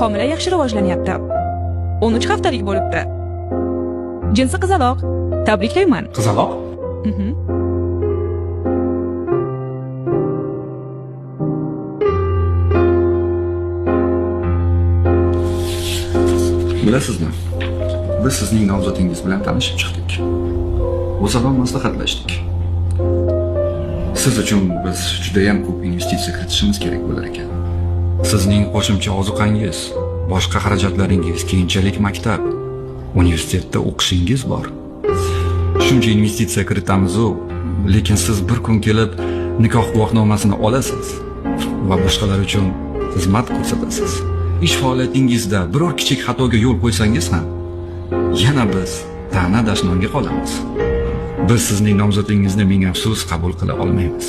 homila yaxshi rivojlanyapti. 13 haftalik bo'libdi. Jinsi qizaloq. Tabriklayman. Qizaloq? Bilasizmi? Biz sizning nomzodingiz bilan tanishib chiqdik. O'zaro maslahatlashdik. Siz uchun biz juda ham ko'p investitsiya kiritishimiz kerak bo'lar ekan. Sizning qo'shimcha ozuqangiz, boshqa xarajatlaringiz, keyinchalik maktab, universitetda o'qishingiz bor. Shuncha investitsiya kiritamiz-u, lekin siz bir kun kelib nikoh guvohnomasini olasiz va boshqalar uchun xizmat ko'rsatasiz. Ish faoliyatingizda biror kichik xatoga yo'l qo'ysangiz ham, yana biz ta'na dashnonga qolamiz. Biz sizning nomzodingizni ming afsus qabul qila olmaymiz.